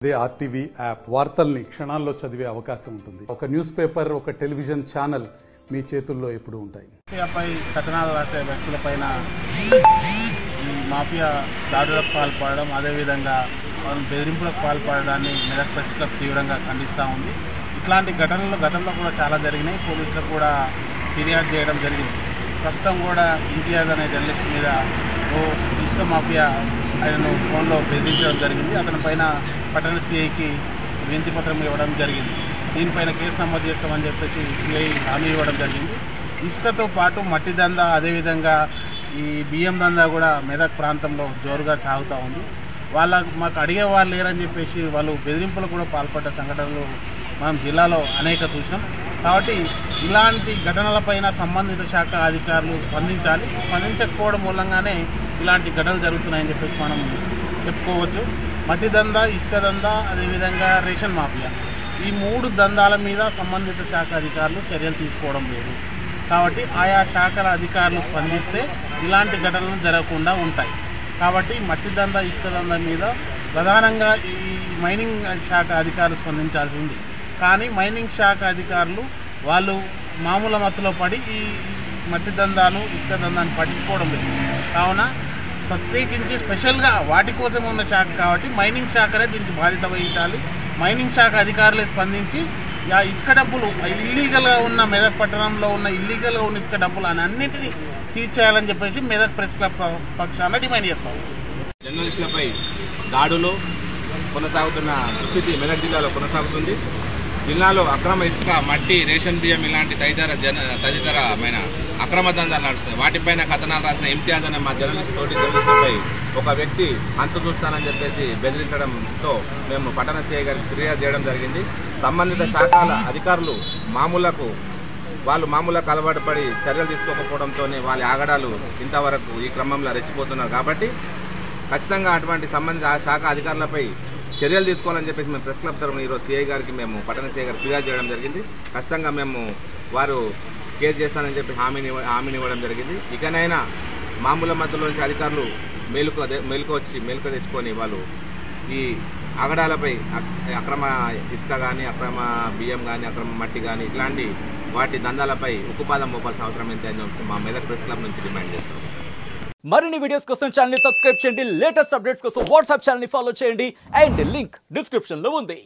They RTV app వార్తల్ని క్షణాల్లో చదివే అవకాశం ఉంటుంది. ఒక న్యూస్ పేపర్, ఒక టెలివిజన్ ఛానల్ మీ చేతుల్లో ఎప్పుడూ ఉంటాయి. మాఫియాపై కథనాలు రాసే వ్యక్తులపైన ఈ మాఫియా దాడులకు పాల్పడడం, అదేవిధంగా బెదిరింపులకు పాల్పడడాన్ని మెదక్ ప్రెస్ క్లబ్ తీవ్రంగా ఖండిస్తూ ఉంది. ఇట్లాంటి ఘటనలు గతంలో కూడా చాలా జరిగినాయి. పోలీసులకు కూడా ఫిర్యాదు చేయడం జరిగింది. ప్రస్తుతం కూడా ఇంతియాజ్ అనే జర్నలిస్ట్ మీద ఇసుక మాఫియా ఆయనను ఫోన్లో బెదిరించడం జరిగింది. అతని పైన పట్టణ సిఐకి వినతి పత్రం ఇవ్వడం జరిగింది. దీనిపైన కేసు నమోదు చేస్తామని చెప్పేసి సిఐ హామీ ఇవ్వడం జరిగింది. ఇసుకతో పాటు మట్టి దందా, అదేవిధంగా ఈ బియ్యం దందా కూడా మెదక్ ప్రాంతంలో జోరుగా సాగుతూ ఉంది. మాకు అడిగే వాళ్ళు లేరని చెప్పేసి వాళ్ళు బెదిరింపులు కూడా పాల్పడ్డ సంఘటనలు మనం జిల్లాలో అనేక చూసినాం. కాబట్టి ఇలాంటి ఘటనలపైన సంబంధిత శాఖ అధికారులు స్పందించాలి. స్పందించకపోవడం మూలంగానే ఇలాంటి ఘటనలు జరుగుతున్నాయని చెప్పేసి మనం చెప్పుకోవచ్చు. మట్టి దందా, ఇసుక దందా, అదేవిధంగా రేషన్ మాఫియా, ఈ మూడు దందాల మీద సంబంధిత శాఖ అధికారులు చర్యలు తీసుకోవడం లేదు. కాబట్టి ఆయా శాఖల అధికారులు స్పందిస్తే ఇలాంటి ఘటనలు జరగకుండా ఉంటాయి. కాబట్టి మట్టి దందా, ఇసుక దందా మీద ప్రధానంగా ఈ మైనింగ్ శాఖ అధికారులు స్పందించాల్సి ఉంది. కానీ మైనింగ్ శాఖ అధికారులు వాళ్ళు మామూలు మత్తులో పడి ఈ మట్టి దందాను, ఇసుక దందాన్ని పట్టించుకోవడం లేదు. కావున ప్రత్యేకించి స్పెషల్గా వాటి కోసం ఉన్న శాఖ కాబట్టి మైనింగ్ శాఖనే దీనికి బాధ్యత వహించాలి. మైనింగ్ శాఖ అధికారులే స్పందించి ఆ ఇసుక డబ్బులు ఇల్లీగల్గా ఉన్న మెదక్ పట్టణంలో ఉన్న ఇల్లీగల్గా ఉన్న ఇసుక డబ్బులు అని అన్నింటినీ సీజ్ చేయాలని చెప్పేసి మెదక్ ప్రెస్ క్లబ్ పక్షాన డిమాండ్ చేస్తాం. జర్నలిస్టులపై దాడులు కొనసాగుతున్న దుస్థితి మెదక్ జిల్లాలో కొనసాగుతుంది. జిల్లాలో అక్రమ ఇసుక, మట్టి, రేషన్ బియ్యం ఇలాంటి తదితరమైన అక్రమ దందాలు నడుస్తున్నాయి. వాటిపైన కథనాలు రాసిన ఇంతియాజ్ అనే మా జర్నలిస్టులపై ఒక వ్యక్తి అంతు చూస్తానని చెప్పేసి బెదిరించడంతో మేము పట్టణ సిఐ గారికి ఫిర్యాదు చేయడం జరిగింది. సంబంధిత శాఖల అధికారులు మామూలకు అలవాటు పడి చర్యలు తీసుకోకపోవడంతో వాళ్ళ ఆగడాలు ఇంతవరకు ఈ క్రమంలో రెచ్చిపోతున్నారు. కాబట్టి ఖచ్చితంగా అటువంటి సంబంధిత శాఖ అధికారులపై చర్యలు తీసుకోవాలని చెప్పేసి మేము ప్రెస్ క్లబ్ తరఫున ఈరోజు సిఐ గారికి మేము పట్టణ సిఐ గారికి ఫిర్యాదు చేయడం జరిగింది. ఖచ్చితంగా మేము వారు కేసు చేస్తానని చెప్పి హామీని ఇవ్వడం జరిగింది. ఇకనైనా మామూలు మధ్యలోంచి అధికారులు మేలుకు తెచ్చుకొని వాళ్ళు ఈ ఆగడాలపై అక్రమ ఇసుక కానీ, అక్రమ బియ్యం కానీ, అక్రమ మట్టి కానీ ఇట్లాంటి వాటి దందాలపై ఉక్కుపాదం మోపాల్సిన అవసరం ఎంతైనా మా మెదక్ ప్రెస్ క్లబ్ నుంచి డిమాండ్ చేస్తాం. మరిన్ని వీడియోస్ కోసం ఛానల్ ని సబ్స్క్రైబ్ చేయండి. లేటెస్ట్ అప్డేట్స్ కోసం వాట్సాప్ ఛానల్ ని ఫాలో చేయండి. అండ్ లింక్ డిస్క్రిప్షన్ లో ఉంది.